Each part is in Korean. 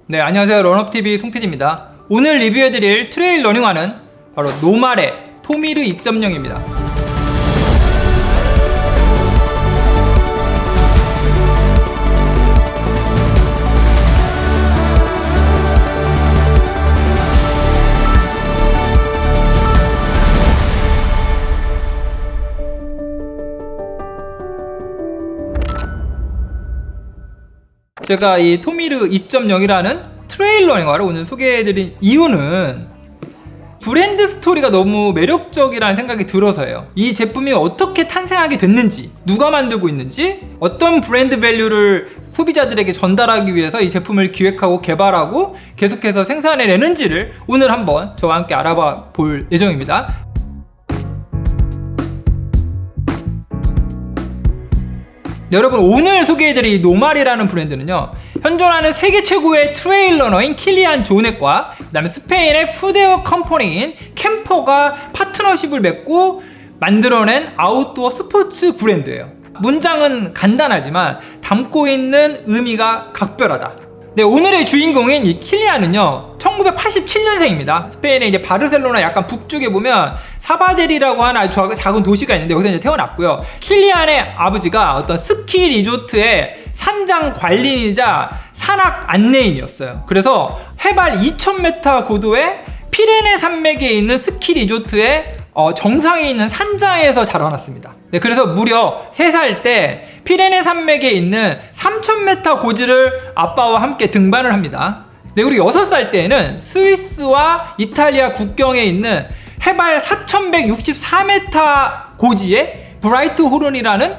네, 안녕하세요. 런업TV 송PD입니다. 오늘 리뷰해드릴 트레일 러닝화는 바로 노말의 토미르 2.0입니다. 제가 이 토미르 2.0이라는 트레일 러닝화를 오늘 소개해드린 이유는 브랜드 스토리가 너무 매력적이라는 생각이 들어서예요. 이 제품이 어떻게 탄생하게 됐는지, 누가 만들고 있는지, 어떤 브랜드 밸류를 소비자들에게 전달하기 위해서 이 제품을 기획하고 개발하고 계속해서 생산해내는지를 오늘 한번 저와 함께 알아봐 볼 예정입니다. 여러분, 오늘 소개해드릴 노말이라는 브랜드는요, 현존하는 세계 최고의 트레일 러너인 킬리안 조넷과 그 다음에 스페인의 푸드웨어 컴퍼니인 캠퍼가 파트너십을 맺고 만들어낸 아웃도어 스포츠 브랜드예요. 문장은 간단하지만 담고 있는 의미가 각별하다. 네, 오늘의 주인공인 이 킬리안은요 1987년생입니다. 스페인의 이제 바르셀로나 약간 북쪽에 보면 사바데리라고 하는 아주 작은 도시가 있는데 여기서 이제 태어났고요. 킬리안의 아버지가 어떤 스키 리조트의 산장 관리이자 산악 안내인이었어요. 그래서 해발 2000m 고도의 피레네 산맥에 있는 스키 리조트의 정상에 있는 산장에서 자라났습니다. 네, 그래서 무려 3살 때 피레네 산맥에 있는 3000m 고지를 아빠와 함께 등반을 합니다. 네, 그리고 6살 때에는 스위스와 이탈리아 국경에 있는 해발 4164m 고지의 브라이트 호른이라는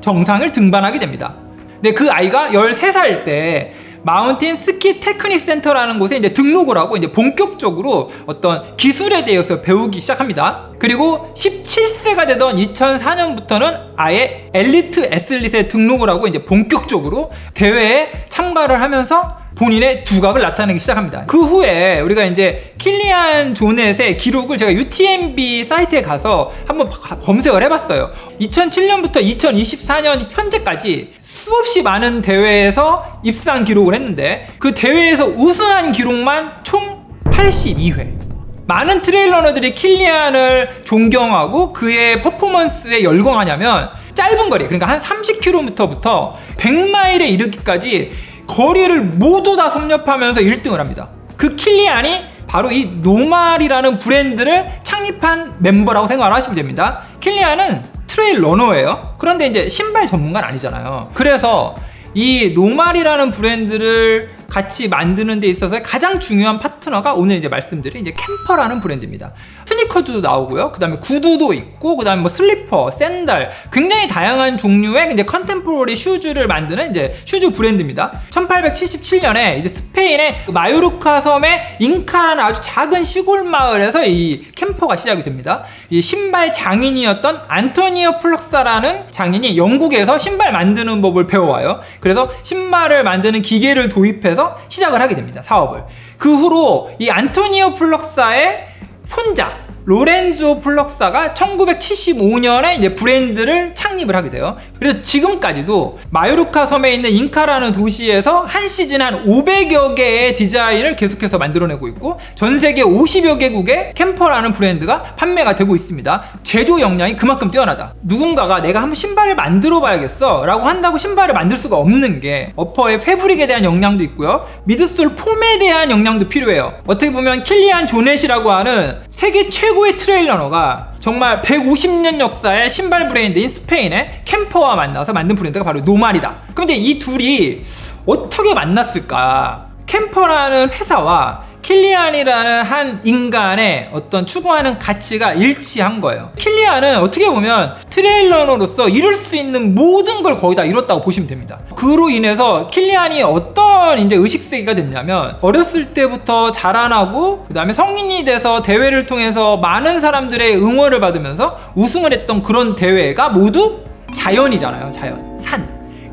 정상을 등반하게 됩니다. 네, 그 아이가 13살 때 마운틴 스키 테크닉 센터라는 곳에 이제 등록을 하고 이제 본격적으로 어떤 기술에 대해서 배우기 시작합니다. 그리고 17세가 되던 2004년부터는 아예 엘리트 애슬릿에 등록을 하고 이제 본격적으로 대회에 참가를 하면서 본인의 두각을 나타내기 시작합니다. 그 후에 우리가 이제 킬리안 조넷의 기록을 제가 UTMB 사이트에 가서 한번 검색을 해봤어요. 2007년부터 2024년 현재까지 수없이 많은 대회에서 입상 기록을 했는데 그 대회에서 우승한 기록만 총 82회. 많은 트레일 러너들이 킬리안을 존경하고 그의 퍼포먼스에 열광하냐면 짧은 거리, 그러니까 한 30km부터 100마일에 이르기까지 거리를 모두 다 섭렵하면서 1등을 합니다. 그 킬리안이 바로 이 노말이라는 브랜드를 창립한 멤버라고 생각을 하시면 됩니다. 킬리안은 트레일 러너예요. 그런데 이제 신발 전문가는 아니잖아요. 그래서 이 노말이라는 브랜드를 같이 만드는 데 있어서 가장 중요한 파트너가 오늘 이제 말씀드린 이제 캠퍼라는 브랜드입니다. 스니커즈도 나오고요. 그 다음에 구두도 있고, 그 다음에 뭐 슬리퍼, 샌들, 굉장히 다양한 종류의 이제 컨템포러리 슈즈를 만드는 이제 슈즈 브랜드입니다. 1877년에 이제 스페인의 마요르카 섬의 잉카라는 아주 작은 시골 마을에서 이 캠퍼가 시작이 됩니다. 이 신발 장인이었던 안토니오 플럭사라는 장인이 영국에서 신발 만드는 법을 배워와요. 그래서 신발을 만드는 기계를 도입해서 시작을 하게 됩니다. 사업을. 그 후로 이 안토니오 플럭사의 손자 로렌조 플럭사가 1975년에 이제 브랜드를 창립을 하게 돼요. 그래서 지금까지도 마요르카 섬에 있는 잉카라는 도시에서 한 시즌 한 500여 개의 디자인을 계속해서 만들어내고 있고 전 세계 50여 개국의 캠퍼라는 브랜드가 판매가 되고 있습니다. 제조 역량이 그만큼 뛰어나다. 누군가가 내가 한번 신발을 만들어 봐야겠어 라고 한다고 신발을 만들 수가 없는 게 어퍼의 패브릭에 대한 역량도 있고요. 미드솔 폼에 대한 역량도 필요해요. 어떻게 보면 킬리안 조넷이라고 하는 세계 최고의 트레일 러너가 정말 150년 역사의 신발 브랜드인 스페인의 캠퍼와 만나서 만든 브랜드가 바로 노말이다. 그런데 이 둘이 어떻게 만났을까? 캠퍼라는 회사와 킬리안이라는 한 인간의 어떤 추구하는 가치가 일치한 거예요. 킬리안은 어떻게 보면 트레일 러너로서 이룰 수 있는 모든 걸 거의 다 이뤘다고 보시면 됩니다. 그로 인해서 킬리안이 어떤 이제 의식세계가 됐냐면 어렸을 때부터 자라나고 그 다음에 성인이 돼서 대회를 통해서 많은 사람들의 응원을 받으면서 우승을 했던 그런 대회가 모두 자연이잖아요. 자연, 산,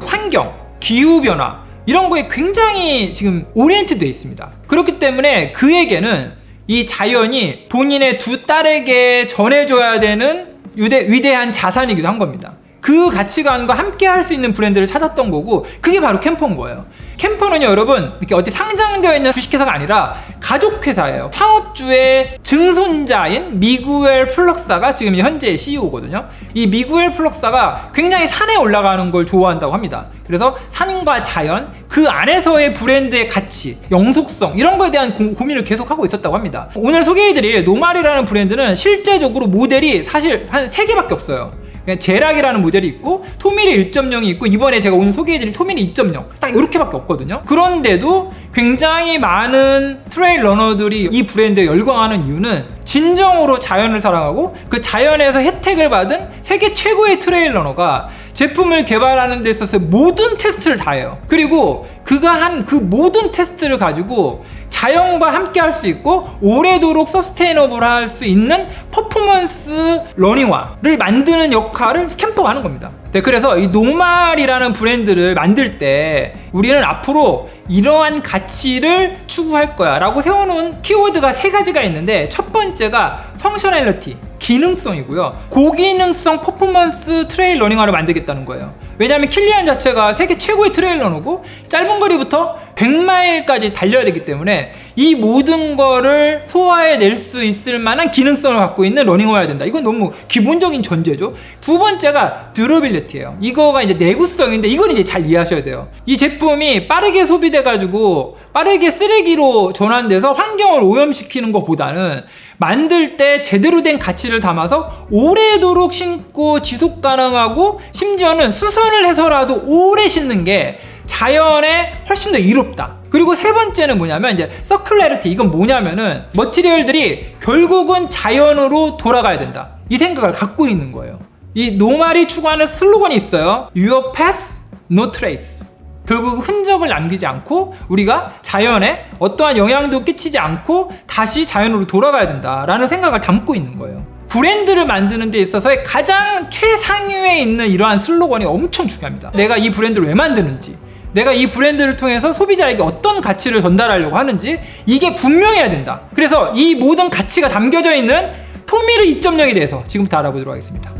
환경, 기후변화 이런 거에 굉장히 지금 오리엔트 되어 있습니다. 그렇기 때문에 그에게는 이 자연이 본인의 두 딸에게 전해줘야 되는 위대한 자산이기도 한 겁니다. 그 가치관과 함께 할 수 있는 브랜드를 찾았던 거고 그게 바로 캠퍼인 거예요. 캠퍼는요 여러분 이렇게 어디 상장되어 있는 주식회사가 아니라 가족회사예요. 창업주의 증손자인 미구엘 플럭사가 지금 현재 CEO거든요. 이 미구엘 플럭사가 굉장히 산에 올라가는 걸 좋아한다고 합니다. 그래서 산과 자연, 그 안에서의 브랜드의 가치, 영속성 이런 거에 대한 고민을 계속하고 있었다고 합니다. 오늘 소개해드릴 노말이라는 브랜드는 실제적으로 모델이 사실 한 3개밖에 없어요. 제락이라는 모델이 있고 토미리 1.0이 있고 이번에 제가 오늘 소개해드릴 토미리 2.0 딱 이렇게밖에 없거든요. 그런데도 굉장히 많은 트레일 러너들이 이 브랜드에 열광하는 이유는 진정으로 자연을 사랑하고 그 자연에서 혜택을 받은 세계 최고의 트레일 러너가 제품을 개발하는 데 있어서 모든 테스트를 다 해요. 그리고 그가 한 그 모든 테스트를 가지고 자연과 함께 할 수 있고 오래도록 서스테이너블 할 수 있는 퍼포먼스 러닝화를 만드는 역할을 캠퍼가 하는 겁니다. 네, 그래서 이 노말이라는 브랜드를 만들 때 우리는 앞으로 이러한 가치를 추구할 거야 라고 세워놓은 키워드가 3가지가 있는데 첫 번째가 펑셔널리티, 기능성이고요. 고기능성 퍼포먼스 트레일 러닝화를 만들겠다는 거예요. 왜냐하면 킬리안 자체가 세계 최고의 트레일 러너고 짧은 거리부터 100마일까지 달려야 되기 때문에 이 모든 거를 소화해낼 수 있을 만한 기능성을 갖고 있는 러닝화여야 된다. 이건 너무 기본적인 전제죠. 두 번째가 듀러빌리티예요. 이거가 이제 내구성인데 이건 이제 잘 이해하셔야 돼요. 이 제품이 빠르게 소비돼가지고 빠르게 쓰레기로 전환돼서 환경을 오염시키는 것보다는 만들 때 제대로 된 가치를 담아서 오래도록 신고 지속 가능하고 심지어는 수선을 해서라도 오래 신는 게 자연에 훨씬 더 이롭다. 그리고 세 번째는 뭐냐면 이제 서큘레리티. 이건 뭐냐면은 머티리얼들이 결국은 자연으로 돌아가야 된다. 이 생각을 갖고 있는 거예요. 이 노말이 추구하는 슬로건이 있어요. Your path, no trace. 결국 흔적을 남기지 않고 우리가 자연에 어떠한 영향도 끼치지 않고 다시 자연으로 돌아가야 된다라는 생각을 담고 있는 거예요. 브랜드를 만드는 데 있어서의 가장 최상위에 있는 이러한 슬로건이 엄청 중요합니다. 내가 이 브랜드를 왜 만드는지, 내가 이 브랜드를 통해서 소비자에게 어떤 가치를 전달하려고 하는지 이게 분명해야 된다. 그래서 이 모든 가치가 담겨져 있는 토미르 2.0에 대해서 지금부터 알아보도록 하겠습니다.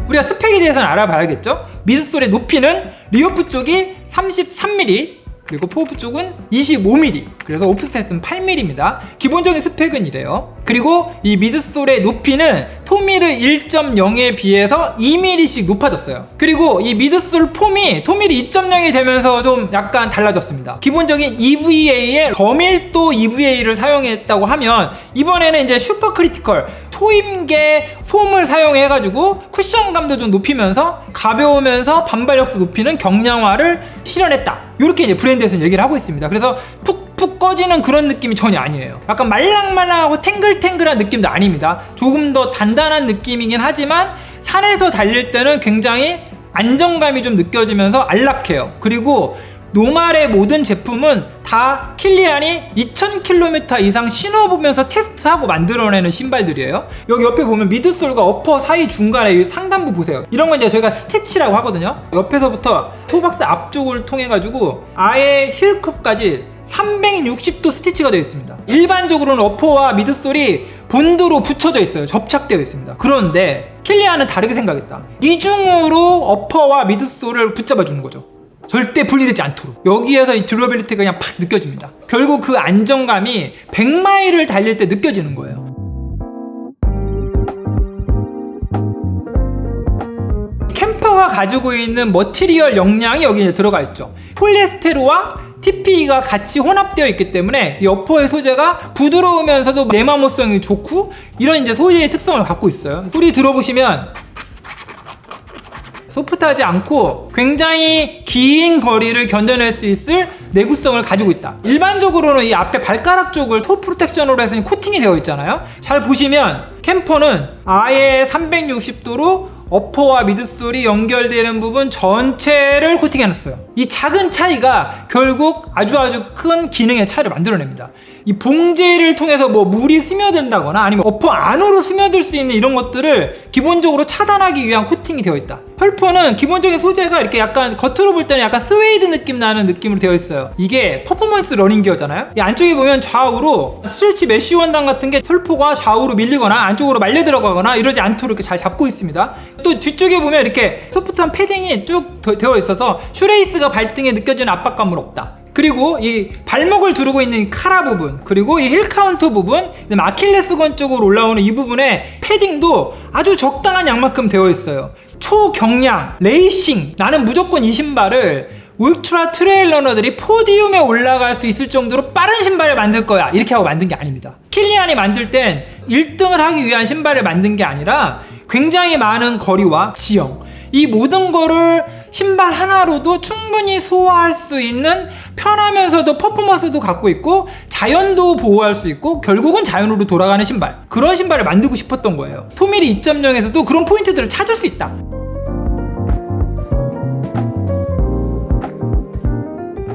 우리가 스펙에 대해서는 알아봐야겠죠? 미드솔의 높이는 리어프 쪽이 33mm 그리고 포오프 쪽은 25mm, 그래서 오프셋은 8mm입니다. 기본적인 스펙은 이래요. 그리고 이 미드솔의 높이는 토미르 1.0에 비해서 2mm씩 높아졌어요. 그리고 이 미드솔 폼이 토미르 2.0이 되면서 좀 약간 달라졌습니다. 기본적인 EVA에 저밀도 EVA를 사용했다고 하면 이번에는 이제 슈퍼 크리티컬 초임계 폼을 사용해가지고 쿠션감도 좀 높이면서 가벼우면서 반발력도 높이는 경량화를 실현했다. 이렇게 이제 브랜드에서는 얘기를 하고 있습니다. 그래서 푹푹 꺼지는 그런 느낌이 전혀 아니에요. 약간 말랑말랑하고 탱글탱글한 느낌도 아닙니다. 조금 더 단단한 느낌이긴 하지만 산에서 달릴 때는 굉장히 안정감이 좀 느껴지면서 안락해요. 그리고 노말의 모든 제품은 다 킬리안이 2000km 이상 신어보면서 테스트하고 만들어내는 신발들이에요. 여기 옆에 보면 미드솔과 어퍼 사이 중간에 이 상단부 보세요. 이런 건 이제 저희가 스티치라고 하거든요. 옆에서부터 토박스 앞쪽을 통해 가지고 아예 힐컵까지 360도 스티치가 되어 있습니다. 일반적으로는 어퍼와 미드솔이 본드로 붙여져 있어요. 접착되어 있습니다. 그런데 킬리안은 다르게 생각했다. 이중으로 어퍼와 미드솔을 붙잡아 주는 거죠. 절대 분리되지 않도록. 여기에서 이 듀러빌리티가 그냥 팍 느껴집니다. 결국 그 안정감이 100마일을 달릴 때 느껴지는 거예요. 캠퍼가 가지고 있는 머티리얼 역량이 여기 이제 들어가 있죠. 폴리에스테르와 TPE가 같이 혼합되어 있기 때문에 이 어퍼의 소재가 부드러우면서도 내마모성이 좋고 이런 이제 소재의 특성을 갖고 있어요. 소리 들어보시면 소프트하지 않고 굉장히 긴 거리를 견뎌낼 수 있을 내구성을 가지고 있다. 일반적으로는 이 앞에 발가락 쪽을 토 프로텍션으로 해서 코팅이 되어 있잖아요. 잘 보시면 캠퍼는 아예 360도로 어퍼와 미드솔이 연결되는 부분 전체를 코팅해놨어요. 이 작은 차이가 결국 아주 큰 기능의 차이를 만들어냅니다. 이 봉제를 통해서 뭐 물이 스며든다거나 아니면 어퍼 안으로 스며들 수 있는 이런 것들을 기본적으로 차단하기 위한 코팅이 되어 있다. 펄퍼는 기본적인 소재가 이렇게 약간 겉으로 볼 때는 약간 스웨이드 느낌 나는 느낌으로 되어 있어요. 이게 퍼포먼스 러닝 기어잖아요. 이 안쪽에 보면 좌우로 스트레치 메쉬 원단 같은 게 설포가 좌우로 밀리거나 안쪽으로 말려 들어가거나 이러지 않도록 이렇게 잘 잡고 있습니다. 또 뒤쪽에 보면 이렇게 소프트한 패딩이 쭉 되어 있어서 슈레이스가 발등에 느껴지는 압박감은 없다. 그리고 이 발목을 두르고 있는 카라 부분, 그리고 이 힐 카운터 부분, 아킬레스건 쪽으로 올라오는 이 부분에 패딩도 아주 적당한 양만큼 되어 있어요. 초경량, 레이싱, 나는 무조건 이 신발을 울트라 트레일 러너들이 포디움에 올라갈 수 있을 정도로 빠른 신발을 만들 거야, 이렇게 하고 만든 게 아닙니다. 킬리안이 만들 땐 1등을 하기 위한 신발을 만든 게 아니라 굉장히 많은 거리와 지형, 이 모든 거를 신발 하나로도 충분히 소화할 수 있는 편하면서도 퍼포먼스도 갖고 있고 자연도 보호할 수 있고 결국은 자연으로 돌아가는 신발, 그런 신발을 만들고 싶었던 거예요. 토미리 2.0에서도 그런 포인트들을 찾을 수 있다.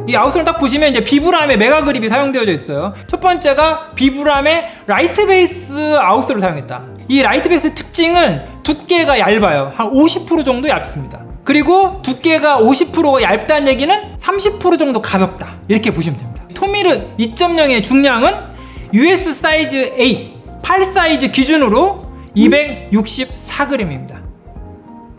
이 아웃솔을 딱 보시면 이제 비브람의 메가 그립이 사용되어져 있어요. 첫 번째가 비브람의 라이트 베이스 아웃솔을 사용했다. 이 라이트 베이스 특징은 두께가 얇아요. 한 50% 정도 얇습니다. 그리고 두께가 50%가 얇다는 얘기는 30% 정도 가볍다, 이렇게 보시면 됩니다. 토미르 2.0의 중량은 US 사이즈 8 사이즈 기준으로 264g입니다.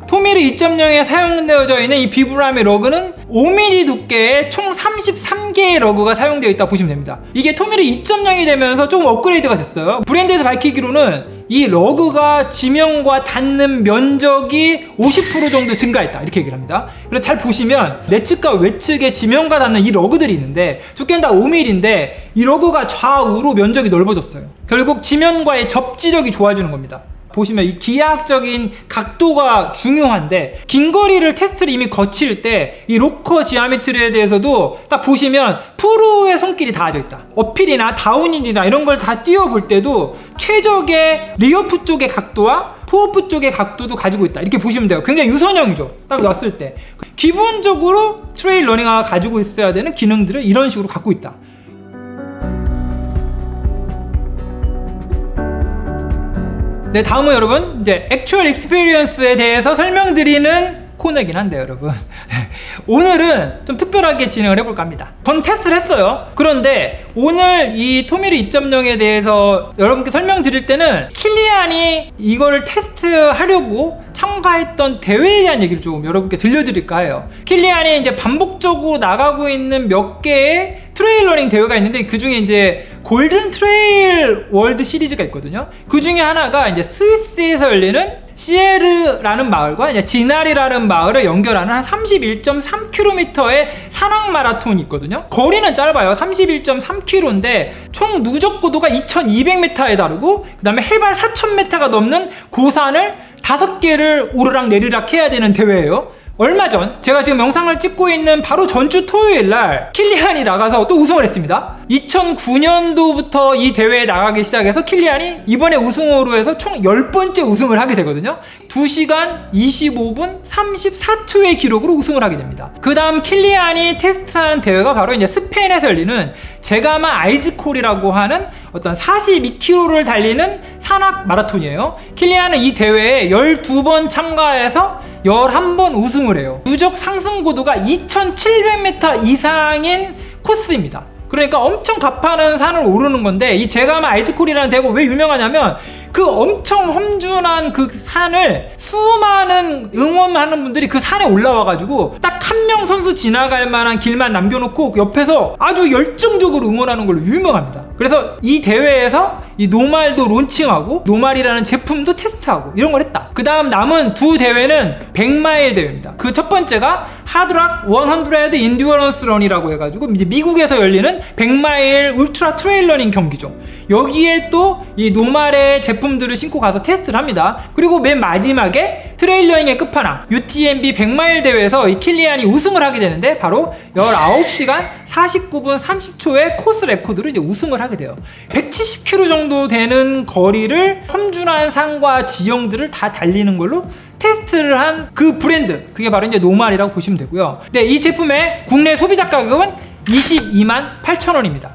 토미르 2.0에 사용되어져 있는 이 비브람의 러그는 5mm 두께의 총 33개의 러그가 사용되어 있다고 보시면 됩니다. 이게 토미르 2.0이 되면서 조금 업그레이드가 됐어요. 브랜드에서 밝히기로는 이 러그가 지면과 닿는 면적이 50% 정도 증가했다, 이렇게 얘기를 합니다. 그래서 잘 보시면 내측과 외측에 지면과 닿는 이 러그들이 있는데 두께는 다 5mm인데 이 러그가 좌우로 면적이 넓어졌어요. 결국 지면과의 접지력이 좋아지는 겁니다. 보시면 이 기하학적인 각도가 중요한데 긴 거리를 테스트를 이미 거칠 때 이 로커 지오메트리에 대해서도 딱 보시면 프로의 손길이 닿아져 있다. 어필이나 다운힐이나 이런 걸 다 뛰어볼 때도 최적의 리어프 쪽의 각도와 포어프 쪽의 각도도 가지고 있다, 이렇게 보시면 돼요. 굉장히 유선형이죠, 딱 놨을 때. 기본적으로 트레일 러닝화가 가지고 있어야 되는 기능들을 이런 식으로 갖고 있다. 네, 다음은 여러분 이제 액추얼 익스피리언스에 대해서 설명드리는 코너이긴 한데요, 여러분. 오늘은 좀 특별하게 진행을 해볼까 합니다. 전 테스트를 했어요. 그런데 오늘 이 토미르 2.0에 대해서 여러분께 설명드릴 때는 킬리안이 이거를 테스트하려고 참가했던 대회에 대한 얘기를 좀 여러분께 들려드릴까 해요. 킬리안이 이제 반복적으로 나가고 있는 몇 개의 트레일 러닝 대회가 있는데 그 중에 이제 골든 트레일 월드 시리즈가 있거든요. 그 중에 하나가 이제 스위스에서 열리는 시에르라는 마을과 이제 지나리라는 마을을 연결하는 한 31.3km의 산악 마라톤이 있거든요. 거리는 짧아요. 31.3km인데 총 누적 고도가 2200m에 다르고 그 다음에 해발 4000m가 넘는 고산을 5개를 오르락 내리락 해야 되는 대회예요. 얼마 전 제가 지금 영상을 찍고 있는 바로 전주 토요일날 킬리안이 나가서 또 우승을 했습니다. 2009년도부터 이 대회에 나가기 시작해서 킬리안이 이번에 우승으로 해서 총 10번째 우승을 하게 되거든요. 2시간 25분 34초의 기록으로 우승을 하게 됩니다. 그 다음 킬리안이 테스트하는 대회가 바로 이제 스페인에서 열리는 제가마 아이즈콜이라고 하는 어떤 42km를 달리는 산악 마라톤이에요. 킬리안은 이 대회에 12번 참가해서 11번 우승을 해요. 누적 상승 고도가 2700m 이상인 코스입니다. 그러니까 엄청 가파른 산을 오르는 건데 이 제가마 아이즈콜이라는 대회가 왜 유명하냐면 그 엄청 험준한 그 산을 수많은 응원하는 분들이 그 산에 올라와가지고 딱 한 명 선수 지나갈 만한 길만 남겨놓고 옆에서 아주 열정적으로 응원하는 걸로 유명합니다. 그래서 이 대회에서 이 노말도 론칭하고 노말이라는 제품도 테스트하고 이런 걸 했다. 그 다음 남은 두 대회는 100마일 대회입니다. 그 첫 번째가 하드락 100 인듀어런스 런이라고 해가지고 이제 미국에서 열리는 100마일 울트라 트레일 러닝 경기죠. 여기에 또 이 노말의 제품들을 신고 가서 테스트를 합니다. 그리고 맨 마지막에 트레일 러닝의 끝판왕 UTMB 100마일 대회에서 이 킬리안이 우승을 하게 되는데 바로 19시간 49분 30초의 코스 레코드로 이제 우승을 하게 돼요. 170km 정도 되는 거리를 험준한 산과 지형들을 다 달리는 걸로 테스트를 한 그 브랜드, 그게 바로 이제 노말이라고 보시면 되고요. 네, 이 제품의 국내 소비자 가격은 228,000원입니다.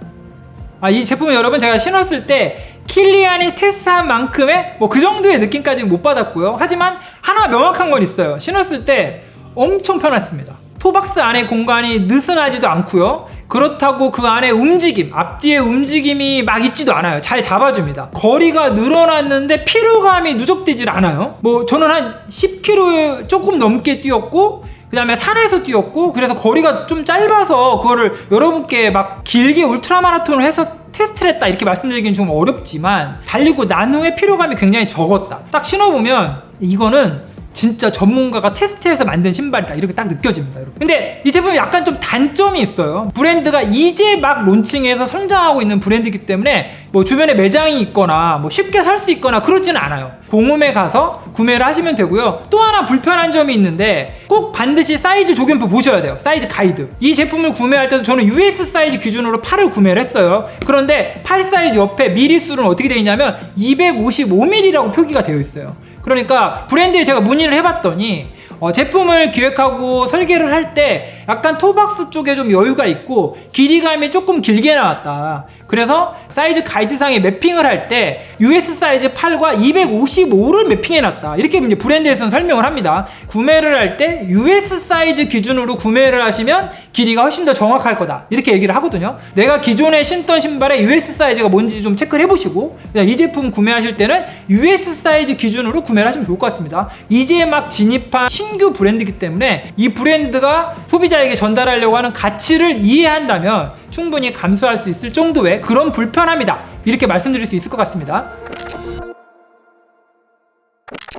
이 제품은 여러분 제가 신었을 때 킬리안이 테스트한 만큼의 뭐 그 정도의 느낌까지는 못 받았고요. 하지만 하나 명확한 건 있어요. 신었을 때 엄청 편했습니다. 토박스 안에 공간이 느슨하지도 않고요. 그렇다고 그 안에 움직임, 앞뒤의 움직임이 막 있지도 않아요. 잘 잡아줍니다. 거리가 늘어났는데 피로감이 누적되질 않아요. 뭐 저는 한 10km 조금 넘게 뛰었고, 그 다음에 산에서 뛰었고, 그래서 거리가 좀 짧아서 그거를 여러분께 막 길게 울트라 마라톤을 해서 테스트를 했다 이렇게 말씀드리기는 좀 어렵지만, 달리고 난 후에 피로감이 굉장히 적었다. 딱 신어보면 이거는 진짜 전문가가 테스트해서 만든 신발이다 이렇게 딱 느껴집니다, 여러분. 근데 이 제품이 약간 좀 단점이 있어요. 브랜드가 이제 막 론칭해서 성장하고 있는 브랜드이기 때문에 뭐 주변에 매장이 있거나 뭐 쉽게 살 수 있거나 그렇지는 않아요. 공홈에 가서 구매를 하시면 되고요. 또 하나 불편한 점이 있는데 꼭 반드시 사이즈 조견표 보셔야 돼요. 사이즈 가이드. 이 제품을 구매할 때도 저는 US 사이즈 기준으로 8을 구매를 했어요. 그런데 8 사이즈 옆에 미리수는 어떻게 되어 있냐면 255mm라고 표기가 되어 있어요. 그러니까 브랜드에 제가 문의를 해봤더니 제품을 기획하고 설계를 할 때 약간 토박스 쪽에 좀 여유가 있고 길이감이 조금 길게 나왔다. 그래서 사이즈 가이드상에 매핑을 할 때 US 사이즈 8과 255를 매핑해놨다. 이렇게 이제 브랜드에서는 설명을 합니다. 구매를 할 때 US 사이즈 기준으로 구매를 하시면 길이가 훨씬 더 정확할 거다. 이렇게 얘기를 하거든요. 내가 기존에 신던 신발의 US 사이즈가 뭔지 좀 체크를 해보시고 이 제품 구매하실 때는 US 사이즈 기준으로 구매를 하시면 좋을 것 같습니다. 이제 막 진입한 신규 브랜드이기 때문에 이 브랜드가 소비자에게 전달하려고 하는 가치를 이해한다면 충분히 감수할 수 있을 정도의 그런 불편함이다. 이렇게 말씀드릴 수 있을 것 같습니다.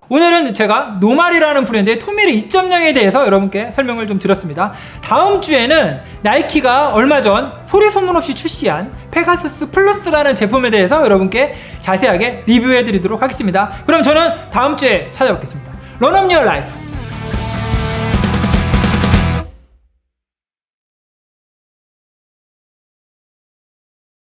오늘은 제가 노말이라는 브랜드의 토미르 2.0에 대해서 여러분께 설명을 좀 드렸습니다. 다음 주에는 나이키가 얼마 전 소리 소문 없이 출시한 페가수스 플러스라는 제품에 대해서 여러분께 자세하게 리뷰해 드리도록 하겠습니다. 그럼 저는 다음 주에 찾아뵙겠습니다. 런업 유어 라이프.